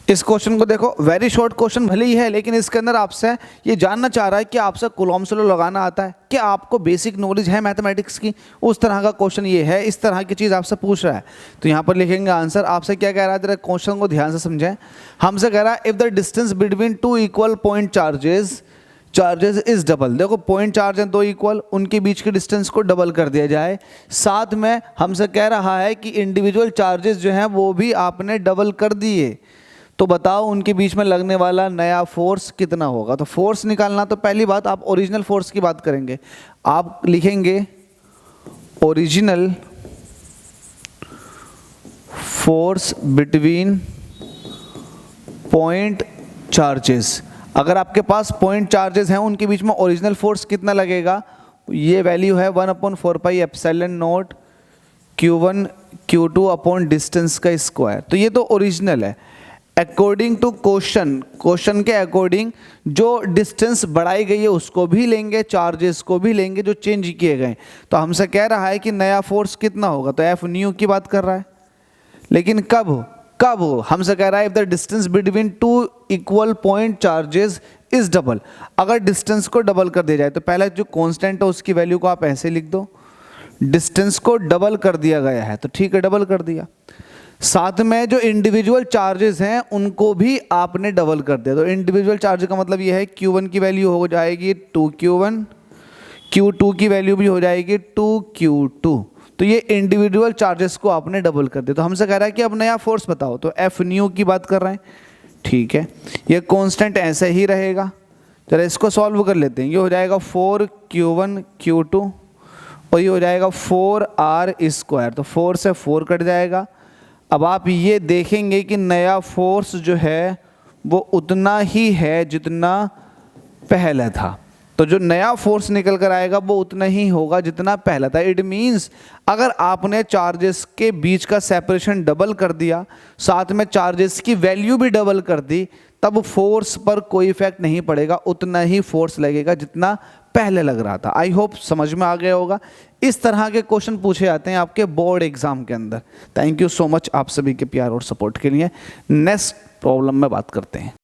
इस क्वेश्चन को देखो, वेरी शॉर्ट क्वेश्चन भले ही है, लेकिन इसके अंदर आपसे ये जानना चाह रहा है कि आपसे कूलॉम्स लॉ लगाना आता है, कि आपको बेसिक नॉलेज है मैथमेटिक्स की। उस तरह का क्वेश्चन ये है, इस तरह की चीज़ आपसे पूछ रहा है। तो यहाँ पर लिखेंगे आंसर। आपसे क्या कह रहा है, जरा क्वेश्चन को ध्यान से समझें। हमसे कह रहा है if the distance between two equal point charges is double. देखो पॉइंट चार्ज हैं दो इक्वल, उनके बीच के डिस्टेंस को डबल कर दिया जाए। साथ में हमसे कह रहा है कि इंडिविजुअल चार्जेस जो हैं वो भी आपने डबल कर दिए, तो बताओ उनके बीच में लगने वाला नया फोर्स कितना होगा। तो फोर्स निकालना, तो पहली बात आप ओरिजिनल फोर्स की बात करेंगे। आप लिखेंगे original force between point charges. अगर आपके पास पॉइंट चार्जेस हैं, उनके बीच में ओरिजिनल फोर्स कितना लगेगा, ये वैल्यू है 1/4 epsilon not Q1 Q2 upon distance का स्क्वायर। तो ये तो ओरिजिनल है। अकॉर्डिंग टू क्वेश्चन के अकॉर्डिंग जो डिस्टेंस बढ़ाई गई है उसको भी लेंगे, चार्जेस को भी लेंगे जो चेंज किए गए। तो हमसे कह रहा है कि नया फोर्स कितना होगा, तो एफ न्यू की बात कर रहा है। लेकिन कब हो, हमसे कह रहा है if the distance between two equal point charges is double. अगर डिस्टेंस को डबल कर दिया जाए, तो पहला जो कांस्टेंट है उसकी वैल्यू को आप ऐसे लिख दो। डिस्टेंस को डबल कर दिया गया है, तो ठीक है, डबल कर दिया। साथ में जो इंडिविजुअल चार्जेस हैं उनको भी आपने डबल कर दिया। तो इंडिविजुअल चार्ज का मतलब ये है Q1 की वैल्यू हो जाएगी 2Q1, Q2 की वैल्यू भी हो जाएगी 2Q2। तो ये इंडिविजुअल चार्जेस को आपने डबल कर दिया। तो हमसे कह रहा है कि अब नया फोर्स बताओ, तो एफ न्यू की बात कर रहे हैं। ठीक है, ये कांस्टेंट ऐसे ही रहेगा। चलो इसको सॉल्व कर लेते हैं। ये हो जाएगा 4Q1 Q2 और ये हो जाएगा 4R²। तो 4 से 4 कट जाएगा। अब आप ये देखेंगे कि नया फोर्स जो है वो उतना ही है जितना पहले था। तो जो नया फोर्स निकल कर आएगा वो उतना ही होगा जितना पहला था। इट मीन्स अगर आपने चार्जेस के बीच का सेपरेशन डबल कर दिया, साथ में चार्जेस की वैल्यू भी डबल कर दी, तब फोर्स पर कोई इफेक्ट नहीं पड़ेगा, उतना ही फोर्स लगेगा जितना पहले लग रहा था। आई होप समझ में आ गया होगा। इस तरह के क्वेश्चन पूछे जाते हैं आपके बोर्ड एग्जाम के अंदर। थैंक यू सो मच आप सभी के प्यार और सपोर्ट के लिए। नेक्स्ट प्रॉब्लम में बात करते हैं।